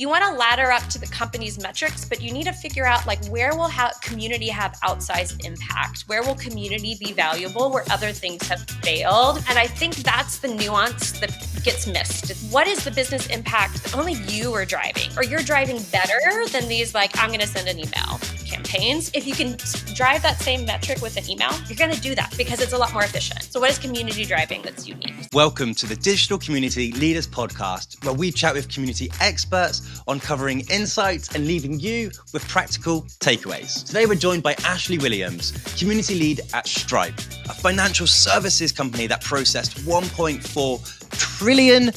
You want to ladder up to the company's metrics, but you need to figure out like where will community have outsized impact? Where will community be valuable where other things have failed? And I think that's the nuance that gets missed. What is the business impact that only you are driving? Or you're driving better than these like, I'm going to send an email campaigns. If you can drive that same metric with an email, you're going to do that because it's a lot more efficient. So what is community driving that's unique? Welcome to the Digital Community Leaders Podcast, where we chat with community experts on covering insights and leaving you with practical takeaways. Today, we're joined by Ashley Williams, community lead at Stripe, a financial services company that processed $1.4 trillion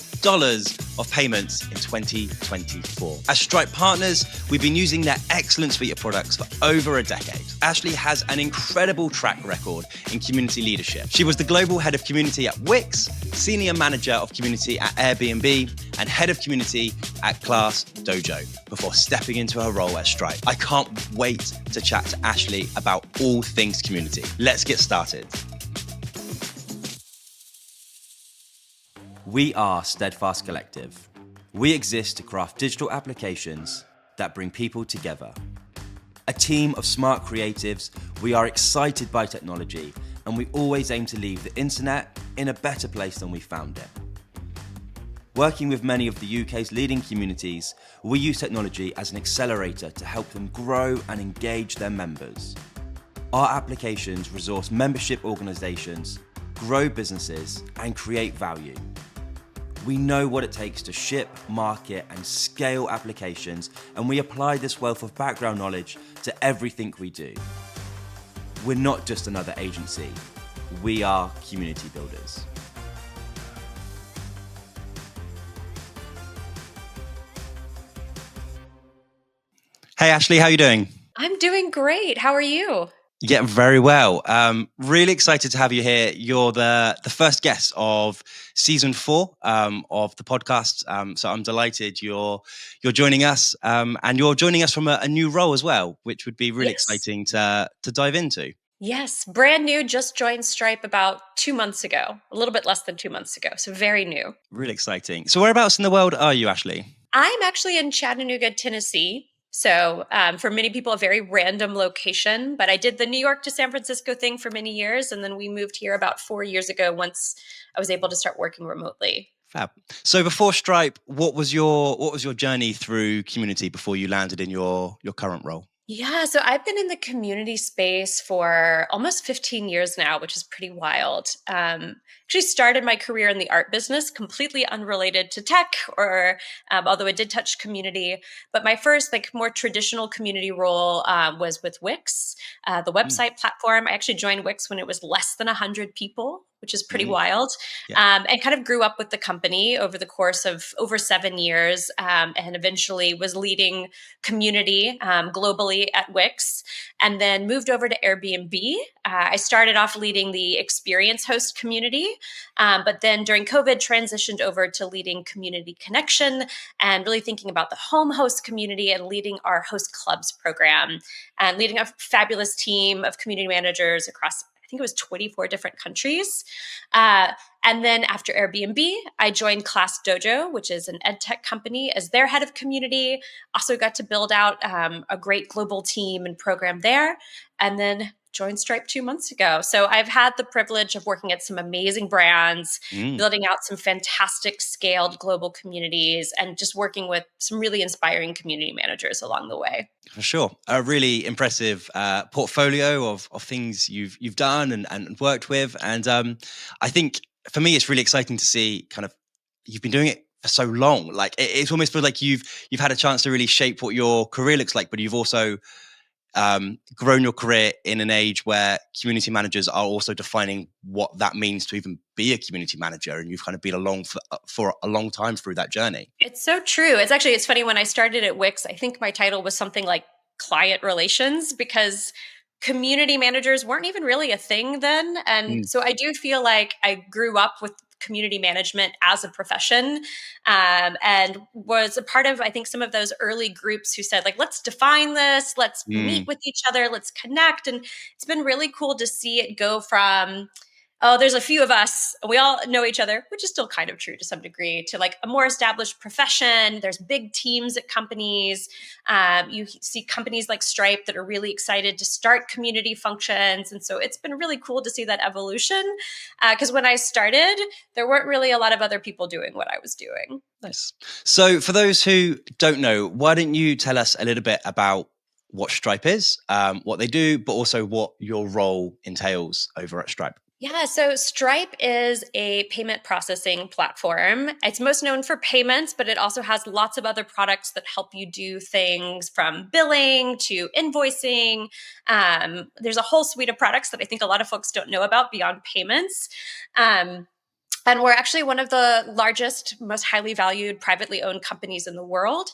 of payments in 2024. As Stripe partners, we've been using their excellent suite of products for over a decade. Ashley has an incredible track record in community leadership. She was the global head of community at Wix, senior manager of community at Airbnb, and head of community at ClassDojo before stepping into her role at Stripe. I can't wait to chat to Ashley about all things community. Let's get started. We are Steadfast Collective. We exist to craft digital applications that bring people together. A team of smart creatives, we are excited by technology, and we always aim to leave the internet in a better place than we found it. Working with many of the UK's leading communities, we use technology as an accelerator to help them grow and engage their members. Our applications resource membership organisations, grow businesses, and create value. We know what it takes to ship, market, and scale applications, and we apply this wealth of background knowledge to everything we do. We're not just another agency. We are community builders. Hey, Ashley, how are you doing? I'm doing great. How are you? Yeah, very well. Really excited to have you here. You're the first guest of season 4 of the podcast. So I'm delighted you're joining us, and you're joining us from a new role as well, which would be really exciting to dive into. Yes, brand new. Just joined Stripe about 2 months ago, a little bit less than 2 months ago. So very new. Really exciting. So whereabouts in the world are you, Ashley? I'm actually in Chattanooga, Tennessee. So for many people, a very random location, but I did the New York to San Francisco thing for many years. And then we moved here about 4 years ago once I was able to start working remotely. Fab. So before Stripe, what was your journey through community before you landed in your current role? Yeah, so I've been in the community space for almost 15 years now, which is pretty wild. Actually started my career in the art business, completely unrelated to tech, or although it did touch community. But my first, more traditional community role was with Wix, the website platform. I actually joined Wix when it was less than 100 people, which is pretty wild, and kind of grew up with the company over the course of over 7 years, and eventually was leading community globally at Wix, and then moved over to Airbnb. I started off leading the experience host community, but then during COVID transitioned over to leading community connection and really thinking about the home host community and leading our host clubs program and leading a fabulous team of community managers across, I think it was 24 different countries. And then after Airbnb, I joined ClassDojo, which is an ed tech company, as their head of community. Also got to build out a great global team and program there. And then joined Stripe 2 months ago. So I've had the privilege of working at some amazing brands, building out some fantastic scaled global communities, and just working with some really inspiring community managers along the way. For sure. A really impressive portfolio of things you've done and worked with. And I think for me, it's really exciting to see kind of you've been doing it for so long. Like it's almost feels like you've had a chance to really shape what your career looks like, but you've also grown your career in an age where community managers are also defining what that means to even be a community manager. And you've kind of been along for a long time through that journey. It's so true. It's funny, when I started at Wix, I think my title was something like client relations, because community managers weren't even really a thing then. And so I do feel like I grew up with community management as a profession, and was a part of, I think, some of those early groups who said, let's define this, let's meet with each other, let's connect. And it's been really cool to see it go from oh, there's a few of us. We all know each other, which is still kind of true to some degree, to like a more established profession. There's big teams at companies. You see companies like Stripe that are really excited to start community functions. And so it's been really cool to see that evolution. Because when I started, there weren't really a lot of other people doing what I was doing. Nice. So, for those who don't know, why don't you tell us a little bit about what Stripe is, what they do, but also what your role entails over at Stripe? Yeah, so Stripe is a payment processing platform. It's most known for payments, but it also has lots of other products that help you do things from billing to invoicing. There's a whole suite of products that I think a lot of folks don't know about beyond payments. Um, and we're actually one of the largest, most highly valued privately owned companies in the world.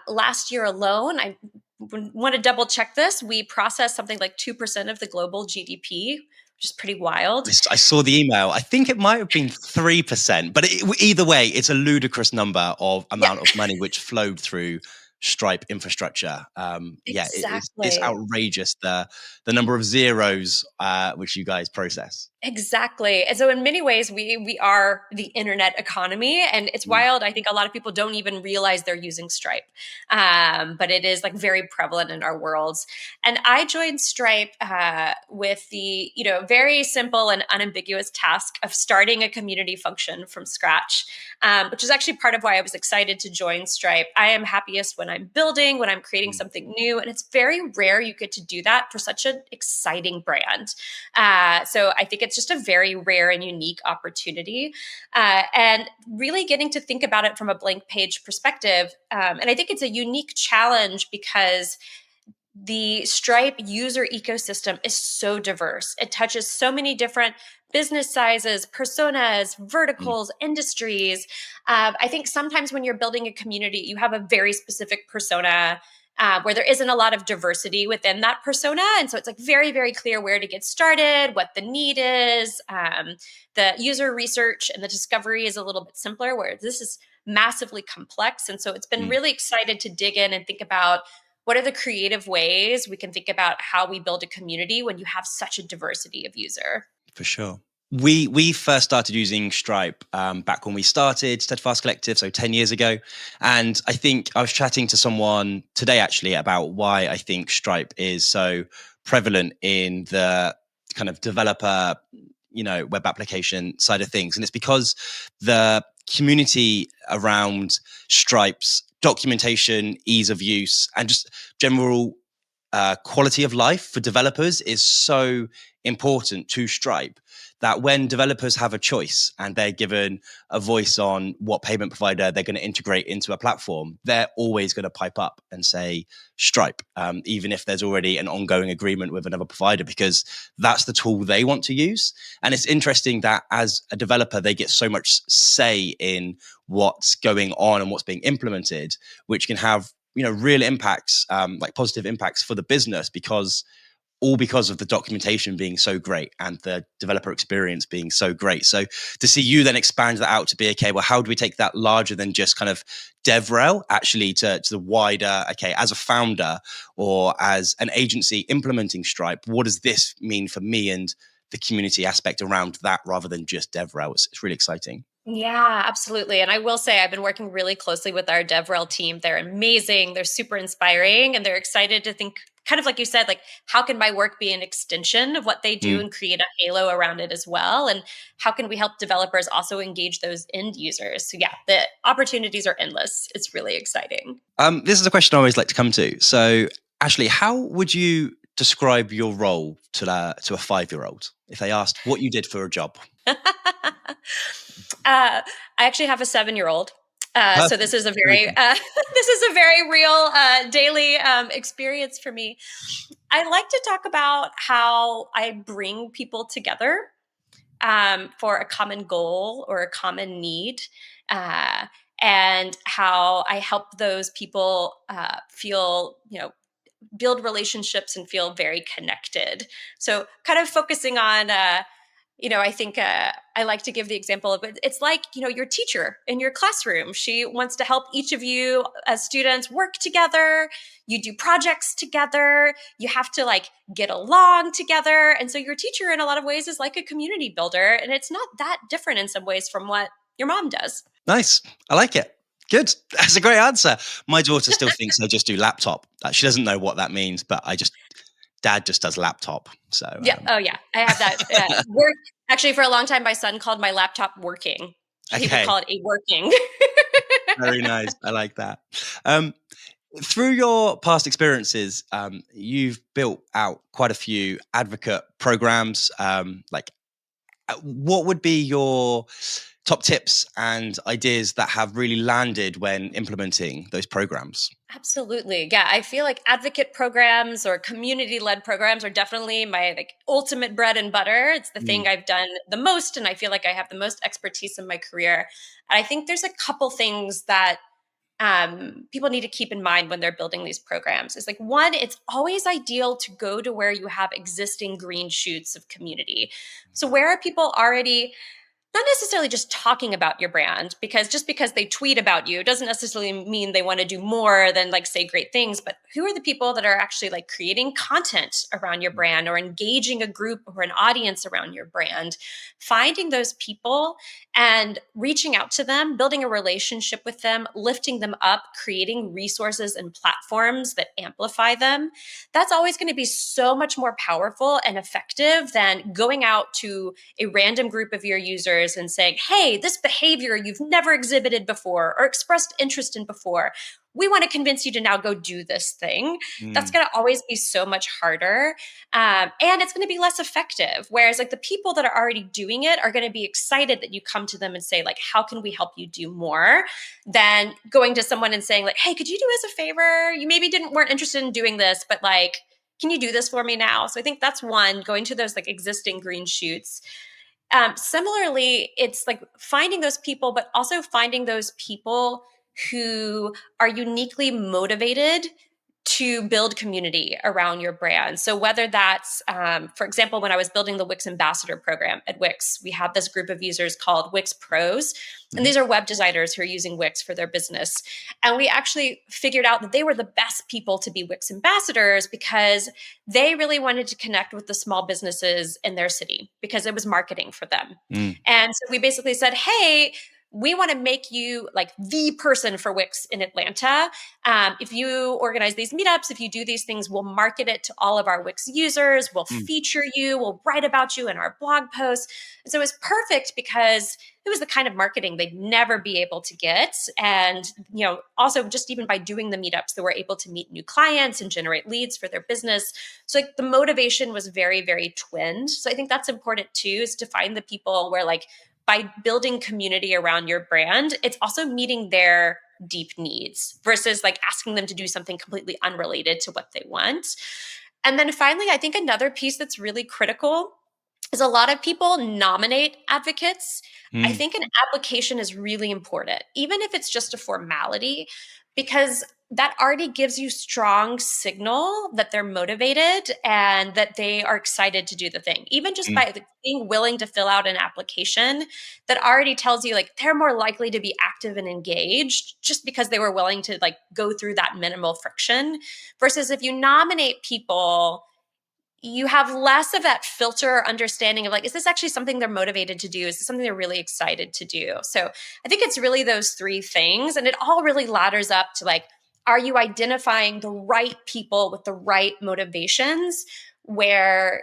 Last year alone, I want to double check this. We processed something like 2% of the global GDP, which is pretty wild. I saw the email. I think it might have been 3%, but either way, it's a ludicrous number of Yeah, amount of money which flowed through Stripe infrastructure. Yeah, it's exactly. outrageous the number of zeros which you guys process. Exactly. And so in many ways we are the internet economy, and it's Mm, wild. I think a lot of people don't even realize they're using Stripe. But it is like very prevalent in our worlds. And I joined Stripe with the, very simple and unambiguous task of starting a community function from scratch, which is actually part of why I was excited to join Stripe. I am happiest when I'm building, when I'm creating mm, something new, and it's very rare you get to do that for such an exciting brand. So I think it's just a very rare and unique opportunity. And really getting to think about it from a blank page perspective. And I think it's a unique challenge because the Stripe user ecosystem is so diverse. It touches so many different business sizes, personas, mm, verticals, industries. I think sometimes when you're building a community, you have a very specific persona where there isn't a lot of diversity within that persona. And so it's like very, very clear where to get started, what the need is. The user research and the discovery is a little bit simpler, where this is massively complex. And so it's been mm. really excited to dig in and think about what are the creative ways we can think about how we build a community when you have such a diversity of user. For sure. We first started using Stripe back when we started Steadfast Collective, so 10 years ago. And I think I was chatting to someone today actually about why I think Stripe is so prevalent in the kind of developer, web application side of things. And it's because the community around Stripe's documentation, ease of use, and just general quality of life for developers is so important to Stripe that when developers have a choice and they're given a voice on what payment provider they're going to integrate into a platform, they're always going to pipe up and say Stripe, even if there's already an ongoing agreement with another provider, because that's the tool they want to use. And it's interesting that as a developer, they get so much say in what's going on and what's being implemented, which can have real impacts, like positive impacts for the business, because of the documentation being so great and the developer experience being so great. So to see you then expand that out to be, okay, well, how do we take that larger than just kind of DevRel actually to the wider, okay, as a founder or as an agency implementing Stripe, what does this mean for me and the community aspect around that rather than just DevRel? It's really exciting. Yeah, absolutely. And I will say, I've been working really closely with our DevRel team. They're amazing. They're super inspiring, and they're excited to think, kind of like you said, like, how can my work be an extension of what they do Mm. and create a halo around it as well? And how can we help developers also engage those end users? So, yeah, the opportunities are endless. It's really exciting. This is a question I always like to come to. So, Ashley, how would you describe your role to a 5-year-old if they asked what you did for a job? I actually have a 7-year-old. So this Perfect. is a Very very good. this is a very real daily experience for me. I like to talk about how I bring people together for a common goal or a common need, uh, and how I help those people feel, build relationships and feel very connected. So, kind of focusing on I think I like to give the example of it. It's like, your teacher in your classroom. She wants to help each of you as students work together. You do projects together. You have to like get along together. And so your teacher in a lot of ways is like a community builder. And it's not that different in some ways from what your mom does. Nice. I like it. Good. That's a great answer. My daughter still thinks I just do laptop. She doesn't know what that means, but dad just does laptop. So, Yeah. Oh, yeah. I have that work. Actually, for a long time, my son called my laptop working. He would okay. call it a working. Very nice. I like that. Um, through your past experiences, you've built out quite a few advocate programs. What would be your top tips and ideas that have really landed when implementing those programs? Absolutely. Yeah, I feel like advocate programs or community-led programs are definitely my like ultimate bread and butter. It's the Mm, thing I've done the most and I feel like I have the most expertise in my career. And I think there's a couple things that people need to keep in mind when they're building these programs. Is like one, it's always ideal to go to where you have existing green shoots of community. So where are people already not necessarily just talking about your brand, because just because they tweet about you doesn't necessarily mean they want to do more than like say great things, but who are the people that are actually like creating content around your brand or engaging a group or an audience around your brand? Finding those people and reaching out to them, building a relationship with them, lifting them up, creating resources and platforms that amplify them. That's always going to be so much more powerful and effective than going out to a random group of your users and saying, hey, this behavior you've never exhibited before or expressed interest in before, we want to convince you to now go do this thing. That's mm, going to always be so much harder. And it's going to be less effective. Whereas, like, the people that are already doing it are going to be excited that you come to them and say, like, how can we help you do more? Than going to someone and saying, like, hey, could you do us a favor? You maybe weren't interested in doing this, but like, can you do this for me now? So I think that's one, going to those like existing green shoots. Similarly, it's like finding those people, but also finding those people who are uniquely motivated to build community around your brand. So whether that's, for example, when I was building the Wix Ambassador program at Wix, we have this group of users called Wix Pros, and mhm, these are web designers who are using Wix for their business. And we actually figured out that they were the best people to be Wix ambassadors because they really wanted to connect with the small businesses in their city because it was marketing for them. mm, And so we basically said, hey, we want to make you like the person for Wix in Atlanta. If you organize these meetups, if you do these things, we'll market it to all of our Wix users. We'll mm, feature you. We'll write about you in our blog posts. And so it was perfect because it was the kind of marketing they'd never be able to get. And, also just even by doing the meetups, they were able to meet new clients and generate leads for their business. So like the motivation was very, very twinned. So I think that's important too, is to find the people where like by building community around your brand, it's also meeting their deep needs versus like asking them to do something completely unrelated to what they want. And then finally, I think another piece that's really critical is a lot of people nominate advocates. I mm, think an application is really important, even if it's just a formality, because that already gives you strong signal that they're motivated and that they are excited to do the thing. Even just mm, by being willing to fill out an application, that already tells you like they're more likely to be active and engaged just because they were willing to like go through that minimal friction. Versus if you nominate people, you have less of that filter understanding of like, is this actually something they're motivated to do? Is this something they're really excited to do? So I think it's really those three things. And it all really ladders up to like, are you identifying the right people with the right motivations where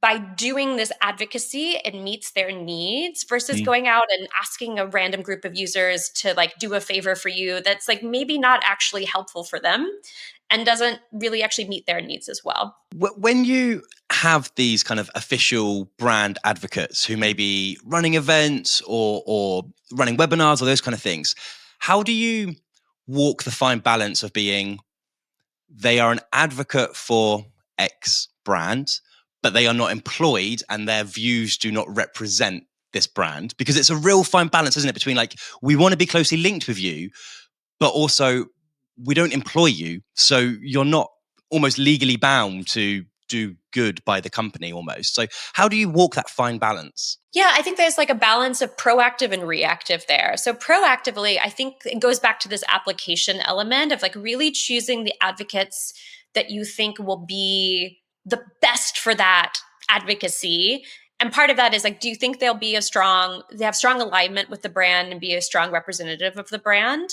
by doing this advocacy, it meets their needs versus mm. going out and asking a random group of users to like do a favor for you that's like maybe not actually helpful for them and doesn't really actually meet their needs as well. When you have these kind of official brand advocates who may be running events or running webinars or those kind of things, how do you walk the fine balance of being they are an advocate for X brand, but they are not employed and their views do not represent this brand? Because it's a real fine balance, isn't it? Between like, we want to be closely linked with you, but also we don't employ you. So you're not almost legally bound to do good by the company almost. So how do you walk that fine balance? Yeah, I think there's like a balance of proactive and reactive there. So proactively, I think it goes back to this application element of like really choosing the advocates that you think will be the best for that advocacy. And part of that is like, do you think they have strong alignment with the brand and be a strong representative of the brand?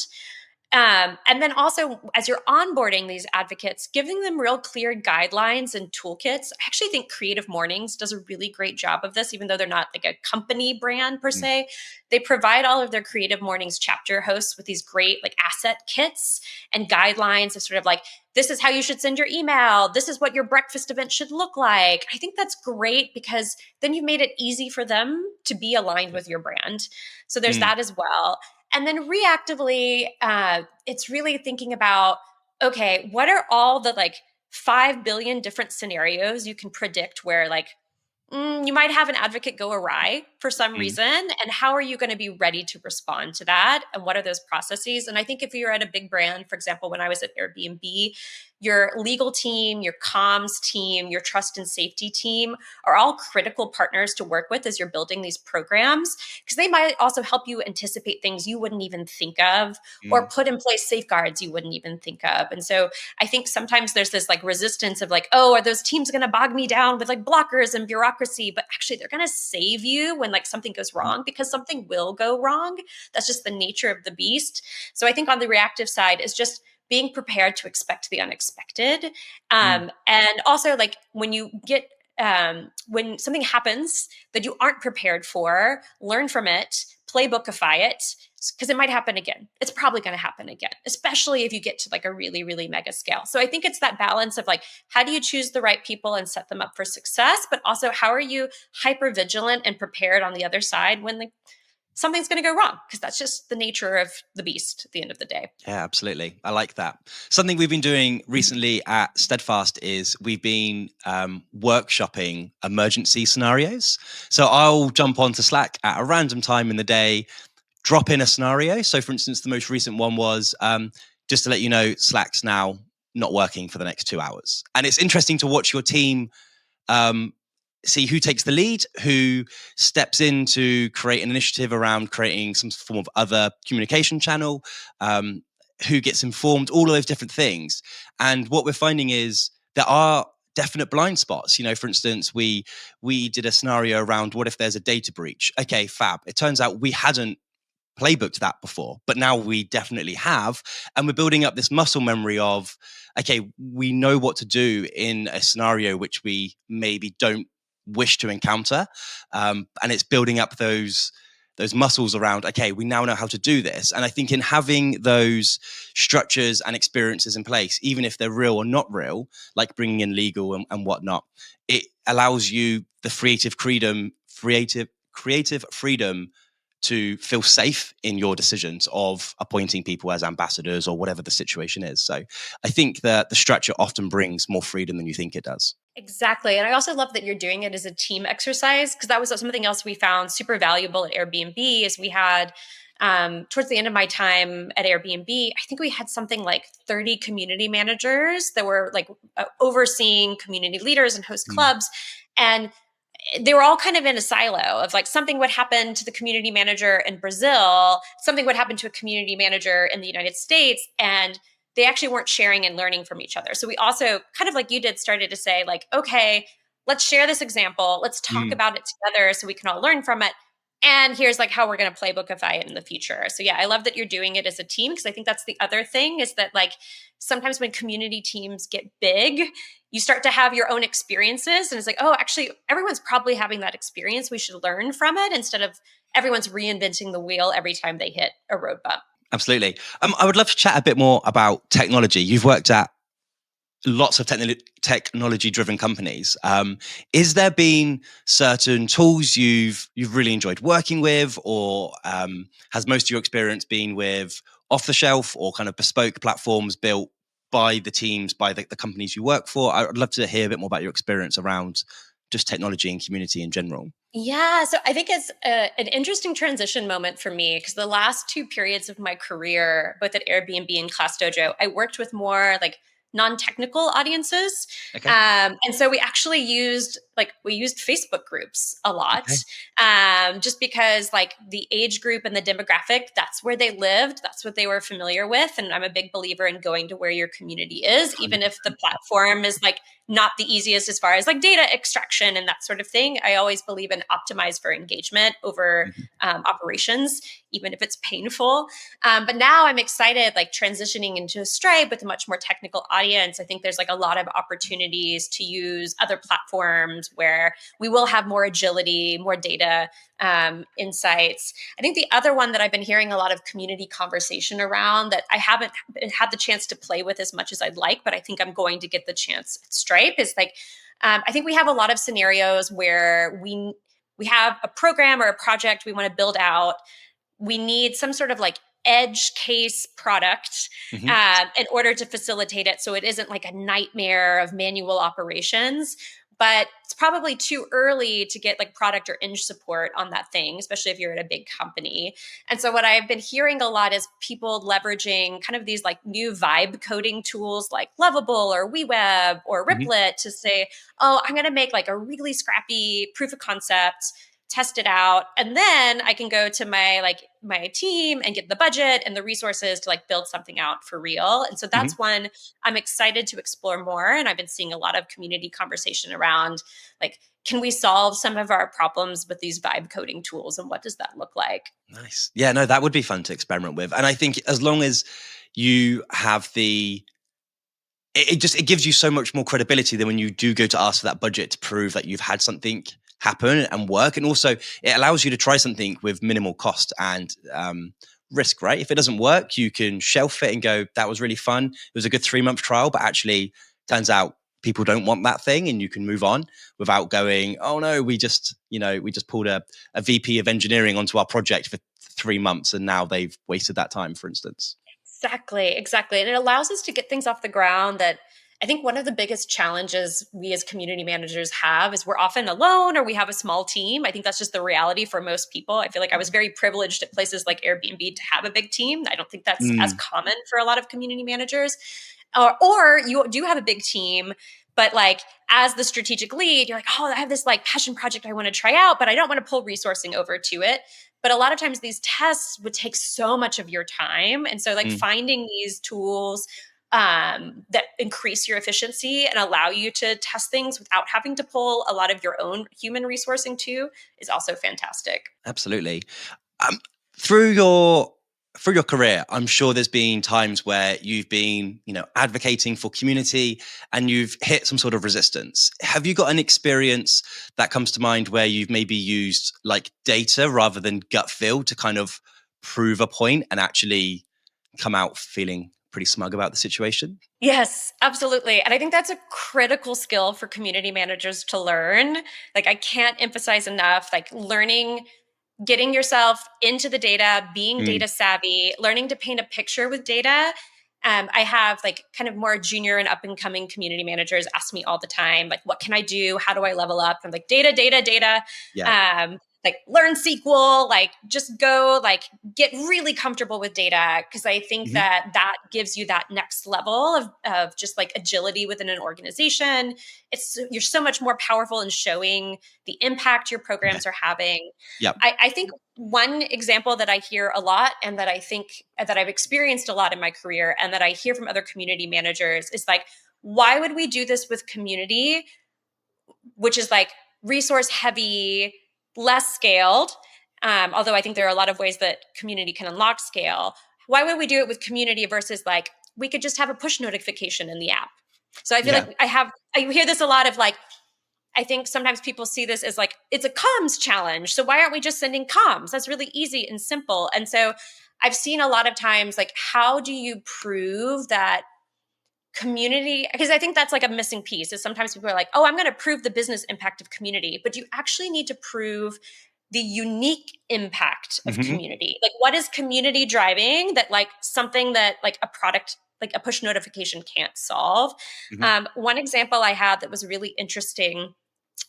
And then also, as you're onboarding these advocates, giving them real clear guidelines and toolkits. I actually think Creative Mornings does a really great job of this, even though they're not like a company brand per Mm. se. They provide all of their Creative Mornings chapter hosts with these great like asset kits and guidelines of sort of like, this is how you should send your email. This is what your breakfast event should look like. I think that's great because then you've made it easy for them to be aligned with your brand. So there's Mm. that as well. And then reactively, it's really thinking about, okay, what are all the like 5 billion different scenarios you can predict where like you might have an advocate go awry for some Mm. reason. And how are you going to be ready to respond to that? And what are those processes? And I think if you're at a big brand, for example, when I was at Airbnb, your legal team, your comms team, your trust and safety team are all critical partners to work with as you're building these programs, because they might also help you anticipate things you wouldn't even think of or Mm. put in place safeguards you wouldn't even think of. And so I think sometimes there's this like resistance of like, oh, are those teams going to bog me down with like blockers and bureaucracy? But actually, they're going to save you when like something goes Mm. wrong, because something will go wrong. That's just the nature of the beast. So I think on the reactive side is just being prepared to expect the unexpected. Mm. And also, like when something happens that you aren't prepared for, learn from it, playbookify it, because it might happen again. It's probably going to happen again, especially if you get to like a really, really mega scale. So I think it's that balance of like, how do you choose the right people and set them up for success? But also, how are you hyper vigilant and prepared on the other side when like something's going to go wrong? Because that's just the nature of the beast at the end of the day. Yeah, absolutely. I like that. Something we've been doing recently at Steadfast is we've been workshopping emergency scenarios. So I'll jump onto Slack at a random time in the day, drop in a scenario. So, for instance, the most recent one was just to let you know, Slack's now not working for the next 2 hours. And it's interesting to watch your team um, see who takes the lead, who steps in to create an initiative around creating some form of other communication channel, who gets informed, all of those different things. And what we're finding is there are definite blind spots. You know, for instance, we did a scenario around what if there's a data breach? Okay, fab. It turns out we hadn't playbooked that before, but now we definitely have. And we're building up this muscle memory of, okay, we know what to do in a scenario which we maybe don't wish to encounter. And it's building up those muscles around, okay, we now know how to do this. And I think in having those structures and experiences in place, even if they're real or not real, like bringing in legal and whatnot, it allows you the creative freedom to feel safe in your decisions of appointing people as ambassadors or whatever the situation is. So I think that the structure often brings more freedom than you think it does. Exactly. And I also love that you're doing it as a team exercise, because that was something else we found super valuable at Airbnb is we had towards the end of my time at Airbnb, I think we had something like 30 community managers that were like overseeing community leaders and host Mm. clubs. And they were all kind of in a silo of like something would happen to the community manager in Brazil, something would happen to a community manager in the United States, and they actually weren't sharing and learning from each other. So we also kind of like you did started to say like, okay, let's share this example. Let's talk Mm. about it together so we can all learn from it. And here's like how we're going to playbookify it in the future. So yeah, I love that you're doing it as a team, because I think that's the other thing is that like sometimes when community teams get big, you start to have your own experiences and it's like, oh, actually everyone's probably having that experience. We should learn from it instead of everyone's reinventing the wheel every time they hit a road bump. Absolutely. I would love to chat a bit more about technology. You've worked at lots of technology driven companies. Is there been certain tools you've really enjoyed working with, or has most of your experience been with off the shelf or kind of bespoke platforms built by the teams, by the companies you work for? I'd love to hear a bit more about your experience around just technology and community in general. Yeah, so I think it's an interesting transition moment for me, because the last two periods of my career, both at Airbnb and ClassDojo, I worked with more like non-technical audiences. Okay. And so we actually used Facebook groups a lot, Okay. just because like the age group and the demographic, that's where they lived, that's what they were familiar with. And I'm a big believer in going to where your community is, even if the 100%. platform is like not the easiest as far as like data extraction and that sort of thing. I always believe in optimize for engagement over Mhm. operations, even if it's painful. But now I'm excited, like transitioning into Stripe with a much more technical audience. I think there's like a lot of opportunities to use other platforms where we will have more agility, more data insights. I think the other one that I've been hearing a lot of community conversation around that I haven't had the chance to play with as much as I'd like, but I think I'm going to get the chance at Stripe is like, I think we have a lot of scenarios where we have a program or a project we want to build out. We need some sort of like edge case product Mhm. in order to facilitate it so it isn't like a nightmare of manual operations. But it's probably too early to get like product or eng support on that thing, especially if you're at a big company. And so what I've been hearing a lot is people leveraging kind of these like new vibe coding tools like Lovable or WeWeb or Mhm. Riplet to say, oh, I'm going to make like a really scrappy proof of concept, test it out, and then I can go to my team and get the budget and the resources to like build something out for real. And so Mhm. that's one I'm excited to explore more. And I've been seeing a lot of community conversation around like, can we solve some of our problems with these vibe coding tools, and what does that look like? Nice. Yeah, no, that would be fun to experiment with. And I think as long as you have it gives you so much more credibility than when you do go to ask for that budget to prove that you've had something happen and work. And also it allows you to try something with minimal cost and risk, right? If it doesn't work, you can shelf it and go, that was really fun. It was a good 3 month trial, but actually turns out people don't want that thing, and you can move on without going, oh no, we just pulled a VP of engineering onto our project for 3 months and now they've wasted that time, for instance. Exactly, exactly. And it allows us to get things off the ground that I think one of the biggest challenges we as community managers have is we're often alone or we have a small team. I think that's just the reality for most people. I feel like I was very privileged at places like Airbnb to have a big team. I don't think that's as Mm, common for a lot of community managers. Or you do have a big team, but like as the strategic lead, you're like, oh, I have this like passion project I want to try out, but I don't want to pull resourcing over to it. But a lot of times these tests would take so much of your time. And so like mm, finding these tools that increase your efficiency and allow you to test things without having to pull a lot of your own human resourcing too is also fantastic. absolutely. Um, through your career, I'm sure there's been times where you've been, advocating for community and you've hit some sort of resistance. Have you got an experience that comes to mind where you've maybe used like data rather than gut feel to kind of prove a point and actually come out feeling pretty smug about the situation? Yes, absolutely. And I think that's a critical skill for community managers to learn. Like, I can't emphasize enough, like, learning, getting yourself into the data, being Mm, data savvy, learning to paint a picture with data. I have like kind of more junior and up and coming community managers ask me all the time, like, what can I do? How do I level up? I'm like, data, data, data. yeah. Like learn SQL, like just go, like get really comfortable with data. Cause I think Mhm. that that gives you that next level of just like agility within an organization. You're so much more powerful in showing the impact your Yeah. programs are having. Yep. I think one example that I hear a lot and that I think that I've experienced a lot in my career and that I hear from other community managers is like, why would we do this with community, which is like resource heavy, less scaled? Although I think there are a lot of ways that community can unlock scale. Why would we do it with community versus like, we could just have a push notification in the app? So I feel Yeah. like I hear this a lot of like, I think sometimes people see this as like, it's a comms challenge. So why aren't we just sending comms? That's really easy and simple. And so I've seen a lot of times, like, how do you prove that community? Because I think that's like a missing piece is sometimes people are like, oh, I'm going to prove the business impact of community, but you actually need to prove the unique impact of Hmm. community. Like, what is community driving that like something that like a product, like a push notification can't solve? Hmm. One example I had that was really interesting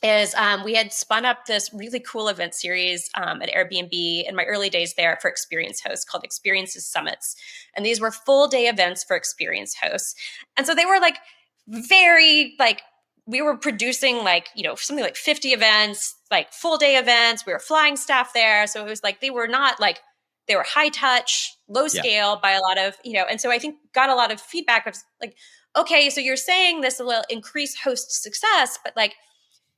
is we had spun up this really cool event series at Airbnb in my early days there for experience hosts called Experiences Summits. And these were full day events for experience hosts. And so they were like very like, we were producing like, something like 50 events, like full day events. We were flying staff there. So it was like, they were not like, they were high touch, low Yeah. scale by a lot of, and so I think got a lot of feedback of like, okay, so you're saying this will increase host success, but like,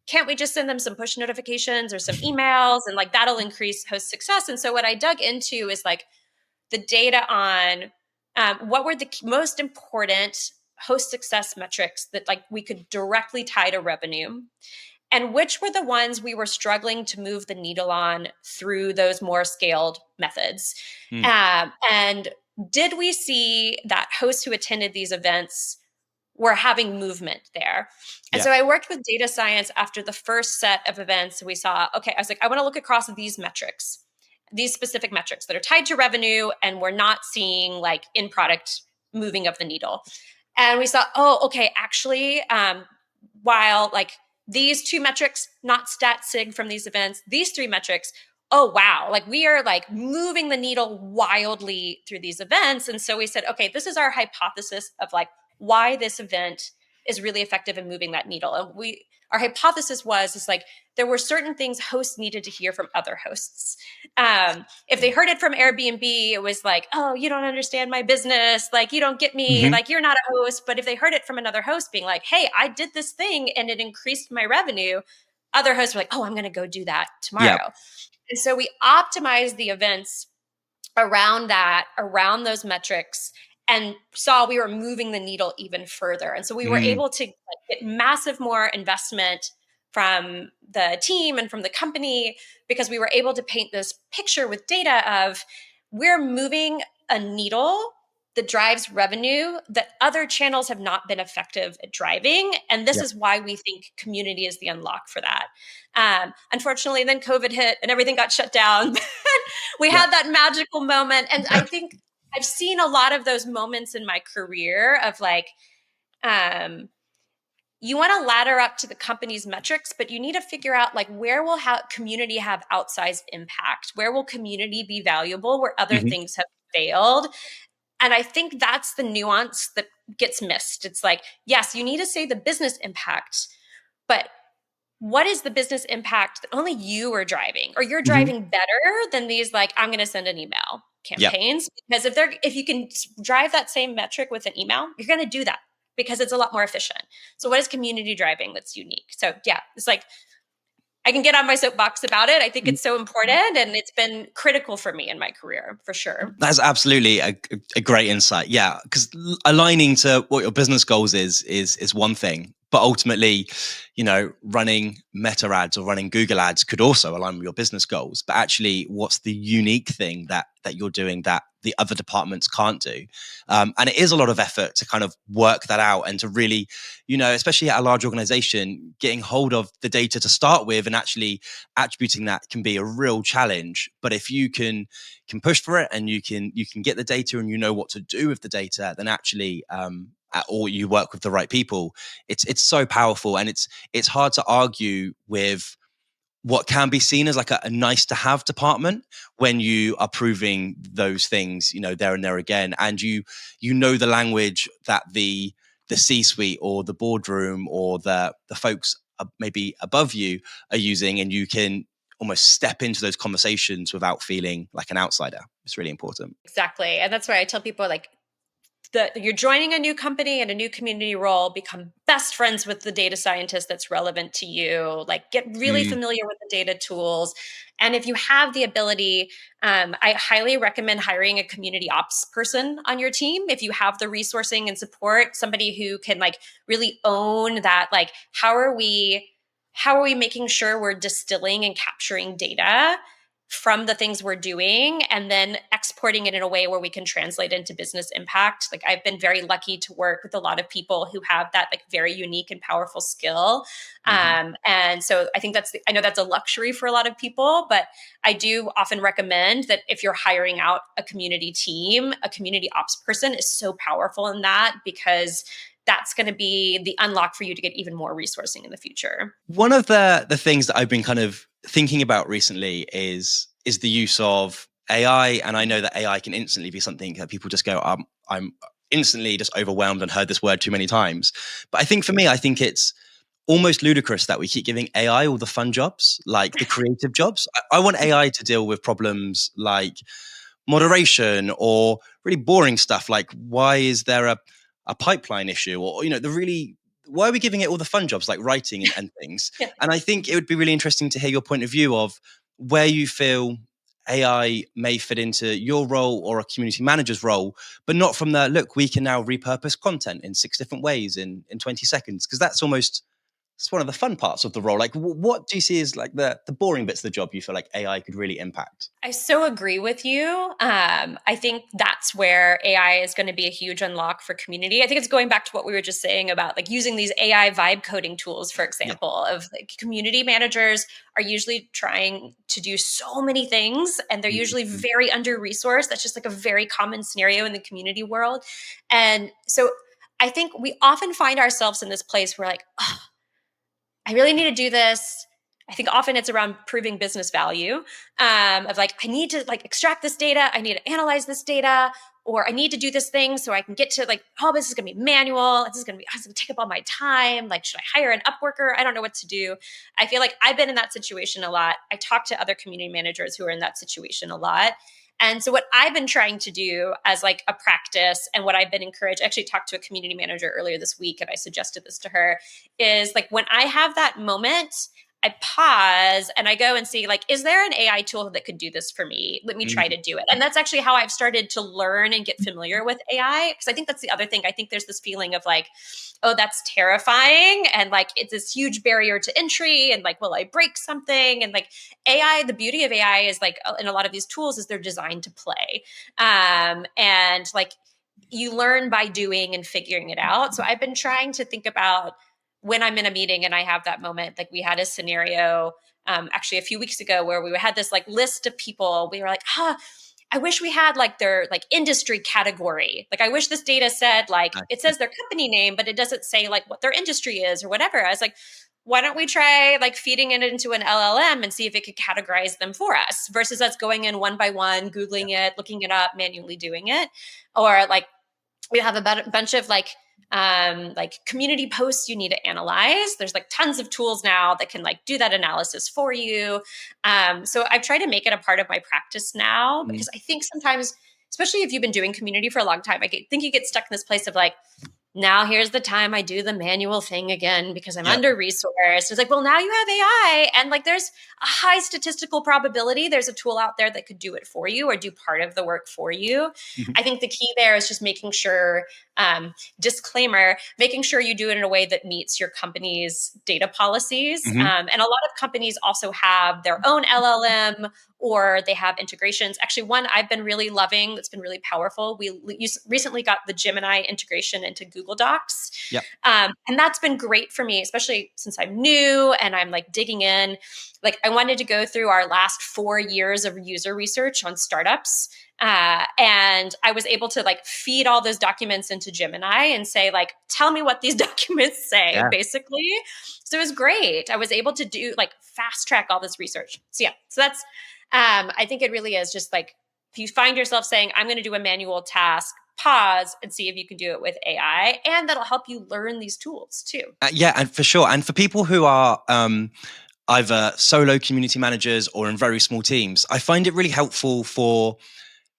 can't we just send them some push notifications or some emails and like that'll increase host success? And so what I dug into is like the data on what were the most important host success metrics that like we could directly tie to revenue, and which were the ones we were struggling to move the needle on through those more scaled methods. Mm. And did we see that hosts who attended these events were having movement there? And Yeah. so I worked with data science after the first set of events. We saw, okay, I was like, I want to look across these metrics, these specific metrics that are tied to revenue, and we're not seeing like in product moving of the needle. And we saw, oh, okay, actually, while like these two metrics, not stat sig from these events, these three metrics, oh wow, like we are like moving the needle wildly through these events. And so we said, okay, this is our hypothesis of like why this event is really effective in moving that needle. And our hypothesis was is like there were certain things hosts needed to hear from other hosts. If they heard it from Airbnb, it was like, oh, you don't understand my business, like you don't get me, Hmm. like you're not a host. But if they heard it from another host being like, hey, I did this thing and it increased my revenue, other hosts were like, oh, I'm going to go do that Yeah. tomorrow. And so we optimized the events around that, around those metrics, and saw we were moving the needle even further. And so we were Mm. able to like, get massive more investment from the team and from the company because we were able to paint this picture with data of we're moving a needle that drives revenue that other channels have not been effective at driving. And this Yeah. is why we think community is the unlock for that. Unfortunately, then COVID hit and everything got shut down. We Yeah. had that magical moment. And I think I've seen a lot of those moments in my career of like, um, you want to ladder up to the company's metrics, but you need to figure out like where will community have outsized impact? Where will community be valuable where other Hmm. things have failed? And I think that's the nuance that gets missed. It's like, yes, you need to say the business impact, but what is the business impact that only you are driving or you're Hmm. driving better than these like I'm going to send an email Yeah. campaigns? Because if you can drive that same metric with an email, you're going to do that because it's a lot more efficient. So what is community driving that's unique? So yeah, it's like I can get on my soapbox about it. I think it's so important and it's been critical for me in my career for sure. That's absolutely a great insight. Yeah, because aligning to what your business goals is one thing, but ultimately, running Meta ads or running Google ads could also align with your business goals. But actually, what's the unique thing that you're doing that the other departments can't do? And it is a lot of effort to kind of work that out and to really, especially at a large organization, getting hold of the data to start with and actually attributing that can be a real challenge. But if you can push for it and you can get the data and you know what to do with the data, then actually or you work with the right people, it's so powerful. And it's hard to argue with what can be seen as like a nice to have department when you are proving those things, there and there again, and you know the language that the C-suite or the boardroom or the folks maybe above you are using, and you can almost step into those conversations without feeling like an outsider. It's really important. Exactly. And that's why I tell people like you're joining a new company and a new community role, become best friends with the data scientist that's relevant to you, like get really Mm. familiar with the data tools. And if you have the ability, I highly recommend hiring a community ops person on your team. If you have the resourcing and support, somebody who can like really own that, like, how are we making sure we're distilling and capturing data from the things we're doing and then exporting it in a way where we can translate into business impact. Like I've been very lucky to work with a lot of people who have that like very unique and powerful skill. Hmm. And so I think I know that's a luxury for a lot of people, but I do often recommend that if you're hiring out a community team, a community ops person is so powerful in that because that's going to be the unlock for you to get even more resourcing in the future. One of the things that I've been kind of thinking about recently is the use of AI, and I know that AI can instantly be something that people just go, I'm instantly just overwhelmed and heard this word too many times. But I think for me, I think it's almost ludicrous that we keep giving AI all the fun jobs, like the creative jobs. I want AI to deal with problems like moderation or really boring stuff like why is there a pipeline issue, or the really, why are we giving it all the fun jobs like writing and things. Yeah. And I think it would be really interesting to hear your point of view of where you feel AI may fit into your role or a community manager's role, but not from the look, we can now repurpose content in 6 different ways in 20 seconds, because that's almost, it's one of the fun parts of the role. Like, what do you see as like the boring bits of the job you feel like AI could really impact? I so agree with you. I think that's where AI is going to be a huge unlock for community. I think it's going back to what we were just saying about like using these AI vibe coding tools, for Yeah. example, of like community managers are usually trying to do so many things and they're usually Mhm. very under resourced. That's just like a very common scenario in the community world. And so I think we often find ourselves in this place where like, oh, I really need to do this. I think often it's around proving business value, of like, I need to like extract this data. I need to analyze this data, or I need to do this thing so I can get to like, oh, this is going to be manual. This is going to take up all my time. Like, should I hire an Upworker? I don't know what to do. I feel like I've been in that situation a lot. I talk to other community managers who are in that situation a lot. And so what I've been trying to do as like a practice, and what I've been encouraged, I actually talked to a community manager earlier this week and I suggested this to her, is like when I have that moment, I pause and I go and see like, is there an AI tool that could do this for me? Let me try to do it. And that's actually how I've started to learn and get familiar with AI. Because I think that's the other thing. I think there's this feeling of like, oh, that's terrifying. And like, it's this huge barrier to entry. And like, will I break something? And like AI, the beauty of AI is like, in a lot of these tools is they're designed to play. And like, you learn by doing and figuring it out. So I've been trying to think about when I'm in a meeting and I have that moment, like we had a scenario actually a few weeks ago where we had this like list of people. We were like, I wish we had like their like industry category. Like I wish this data said like it says their company name, but it doesn't say like what their industry is or whatever. I was like, why don't we try like feeding it into an LLM and see if it could categorize them for us versus us going in one by one, Googling it, looking it up, manually doing it. Or like we have a bunch of like community posts you need to analyze. There's like tons of tools now that can like do that analysis for you. So I've tried to make it a part of my practice now because I think sometimes, especially if you've been doing community for a long time, think you get stuck in this place of like, now here's the time I do the manual thing again because I'm Yep. under resourced. It's like, well, now you have AI and like there's a high statistical probability there's a tool out there that could do it for you or do part of the work for you. I think the key there is just making sure, disclaimer, making sure you do it in a way that meets your company's data policies. Mhm. And a lot of companies also have their own LLM or they have integrations. Actually, one I've been really loving that's been really powerful. We recently got the Gemini integration into Google Docs. Yep. And that's been great for me, especially since I'm new and I'm like digging in. Like I wanted to go through our last 4 years of user research on startups. And I was able to like feed all those documents into Gemini and say, like, tell me what these documents say, Yeah. basically. So it was great. I was able to do like fast track all this research. So yeah, so that's, I think it really is just like, if you find yourself saying, I'm going to do a manual task, pause and see if you can do it with AI. And that'll help you learn these tools too. Yeah, and for sure. And for people who are either solo community managers or in very small teams, I find it really helpful for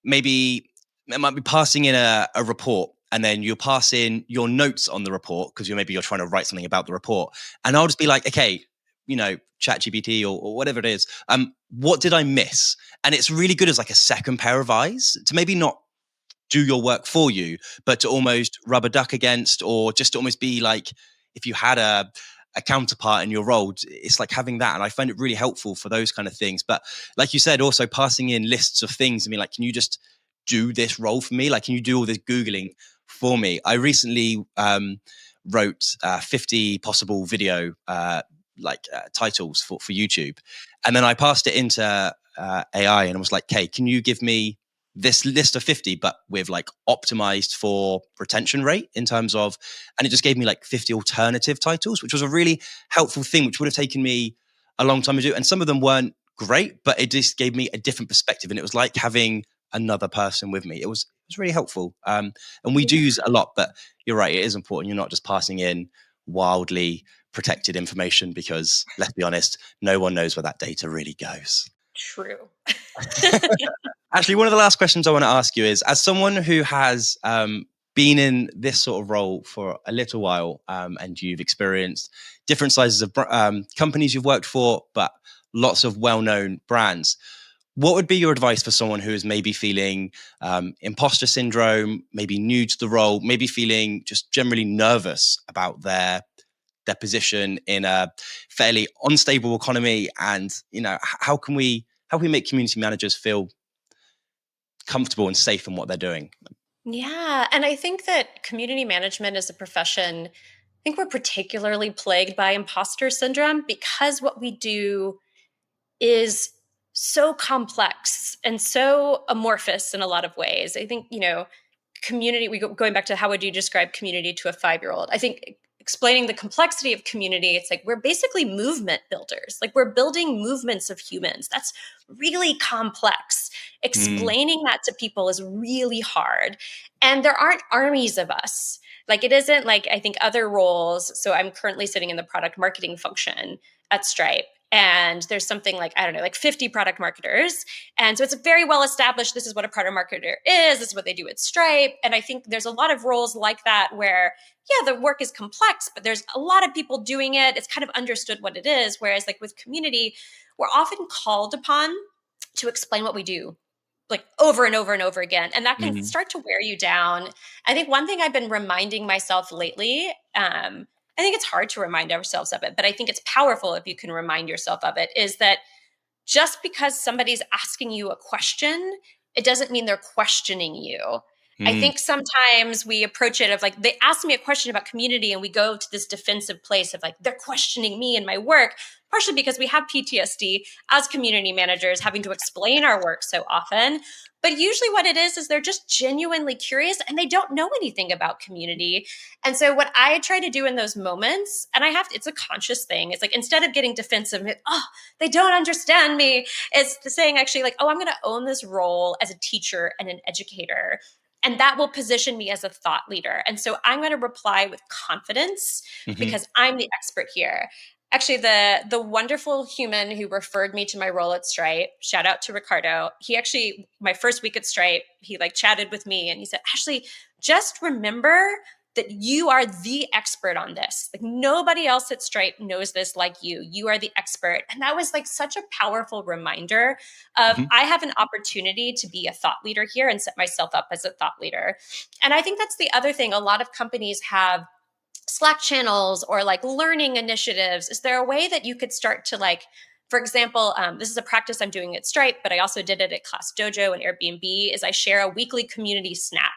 maybe it might be passing in a report, and then you'll pass in your notes on the report because you're trying to write something about the report. And I'll just be like, okay, ChatGPT or whatever it is, what did I miss? And it's really good as like a second pair of eyes to maybe not do your work for you, but to almost rub a duck against, or just to almost be like, if you had a counterpart in your role, it's like having that. And I find it really helpful for those kind of things. But like you said, also passing in lists of things and be like, can you just do this role for me? Like, can you do all this Googling for me? I recently wrote 50 possible video titles for YouTube. And then I passed it into AI and I was like, okay, can you give me this list of 50, but with like optimized for retention rate in terms of, and it just gave me like 50 alternative titles, which was a really helpful thing, which would have taken me a long time to do. And some of them weren't great, but it just gave me a different perspective. And it was like having another person with me. It was really helpful. And we do Yeah, use it a lot, but you're right. It is important. You're not just passing in wildly protected information, because let's be honest, no one knows where that data really goes. true. Actually, one of the last questions I want to ask you is, as someone who has been in this sort of role for a little while, and you've experienced different sizes of companies you've worked for, but lots of well-known brands, what would be your advice for someone who is maybe feeling imposter syndrome, maybe new to the role, maybe feeling just generally nervous about their position in a fairly unstable economy? And how can we make community managers feel comfortable and safe in what they're doing? Yeah. And I think that community management as a profession, I think we're particularly plagued by imposter syndrome because what we do is so complex and so amorphous in a lot of ways. I think, community, going back to how would you describe community to a 5-year-old? I think explaining the complexity of community, it's like we're basically movement builders. Like we're building movements of humans. That's really complex. Mm, Explaining that to people is really hard. And there aren't armies of us. Like it isn't like I think other roles. So I'm currently sitting in the product marketing function at Stripe. And there's something like, I don't know, like 50 product marketers. And so it's very well established. This is what a product marketer is. This is what they do at Stripe. And I think there's a lot of roles like that where, yeah, the work is complex, but there's a lot of people doing it. It's kind of understood what it is. Whereas, like with community, we're often called upon to explain what we do like over and over and over again. And that can mhm, start to wear you down. I think one thing I've been reminding myself lately, I think it's hard to remind ourselves of it, but I think it's powerful if you can remind yourself of it, is that just because somebody's asking you a question, it doesn't mean they're questioning you. I mm, think sometimes we approach it of like, they ask me a question about community and we go to this defensive place of like, they're questioning me and my work, partially because we have PTSD as community managers having to explain our work so often. But usually what it is they're just genuinely curious and they don't know anything about community. And so what I try to do in those moments, and it's a conscious thing, it's like instead of getting defensive, oh, they don't understand me. It's the saying actually like, oh, I'm going to own this role as a teacher and an educator. And that will position me as a thought leader. And so I'm going to reply with confidence mhm, because I'm the expert here. Actually, the wonderful human who referred me to my role at Stripe, shout out to Ricardo. He actually, my first week at Stripe, he like chatted with me and he said, Ashley, just remember that you are the expert on this. Like nobody else at Stripe knows this like you. You are the expert. And that was like such a powerful reminder of mhm, I have an opportunity to be a thought leader here and set myself up as a thought leader. And I think that's the other thing. A lot of companies have Slack channels or like learning initiatives. Is there a way that you could start to like, for example, this is a practice I'm doing at Stripe, but I also did it at ClassDojo and Airbnb, is I share a weekly community snack.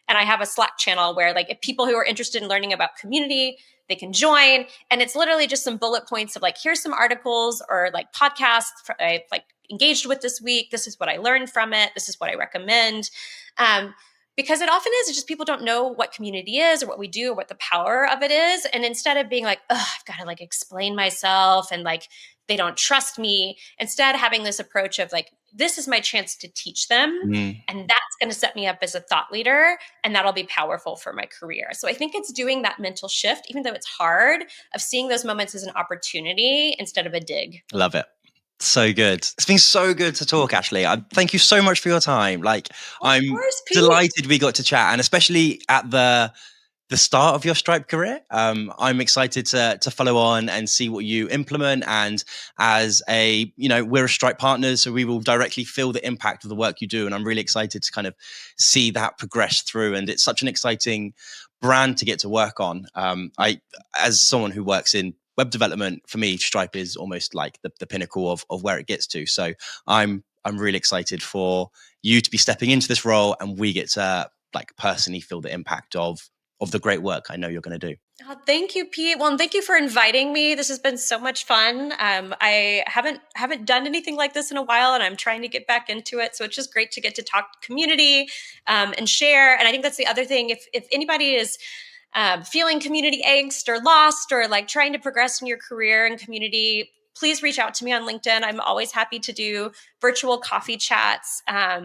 And I have a Slack channel where like if people who are interested in learning about community, they can join. And it's literally just some bullet points of like, here's some articles or like podcasts I like engaged with this week. This is what I learned from it. This is what I recommend. Um, because it often is, it's just people don't know what community is or what we do or what the power of it is. And instead of being like, oh, I've got to like explain myself and like they don't trust me, instead having this approach of like, this is my chance to teach them. mm. And that's going to set me up as a thought leader. And that'll be powerful for my career. So I think it's doing that mental shift, even though it's hard, of seeing those moments as an opportunity instead of a dig. Love it. So good. It's been so good to talk, Ashley. Thank you so much for your time. Like, Of I'm course, Pete. delighted we got to chat, and especially at the start of your Stripe career. I'm excited to follow on and see what you implement. And as we're a Stripe partners, so we will directly feel the impact of the work you do. And I'm really excited to kind of see that progress through. And it's such an exciting brand to get to work on. As someone who works in web development, for me, Stripe is almost like the pinnacle of where it gets to. So I'm really excited for you to be stepping into this role, and we get to like personally feel the impact of the great work I know you're going to do. Oh, thank you, Pete. Well, and thank you for inviting me. This has been so much fun. I haven't done anything like this in a while, and I'm trying to get back into it. So it's just great to get to talk community and share. And I think that's the other thing. If anybody is feeling community angst or lost or like trying to progress in your career and community, please reach out to me on LinkedIn. I'm always happy to do virtual coffee chats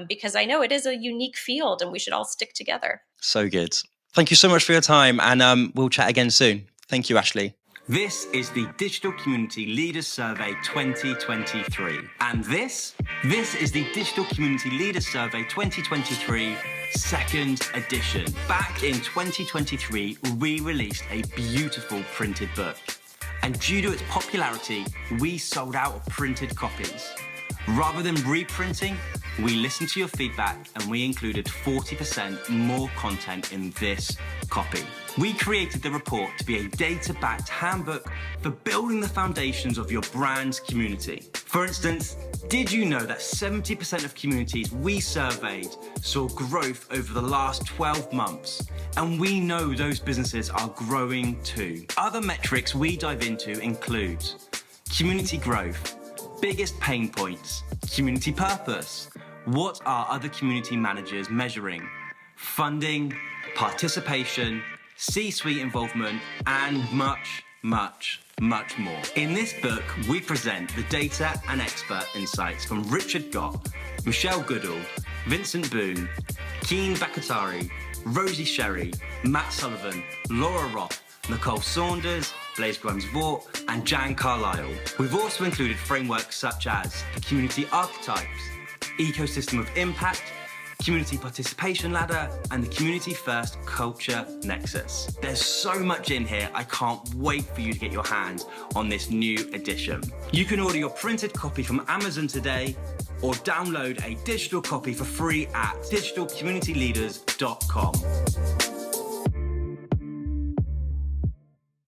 because I know it is a unique field and we should all stick together. So good. Thank you so much for your time, and we'll chat again soon. Thank you, Ashley. This is the Digital Community Leaders Survey 2023. And this is the Digital Community Leaders Survey 2023 second edition. Back in 2023, we released a beautiful printed book. And due to its popularity, we sold out of printed copies. Rather than reprinting, we listened to your feedback and we included 40% more content in this copy. We created the report to be a data-backed handbook for building the foundations of your brand's community. For instance, did you know that 70% of communities we surveyed saw growth over the last 12 months? And we know those businesses are growing too. Other metrics we dive into include community growth, biggest pain points, community purpose, what are other community managers measuring, funding, participation, C-suite involvement, and much, much, much more. In this book, we present the data and expert insights from Richard Gott, Michelle Goodall, Vincent Boone, Keen Bakatari, Rosie Sherry, Matt Sullivan, Laura Roth, Nicole Saunders, Blaise Grimes-Vaught, and Jan Carlisle. We've also included frameworks such as the community archetypes, ecosystem of impact, community participation ladder, and the community first culture nexus. There's so much in here, I can't wait for you to get your hands on this new edition. You can order your printed copy from Amazon today, or download a digital copy for free at digitalcommunityleaders.com.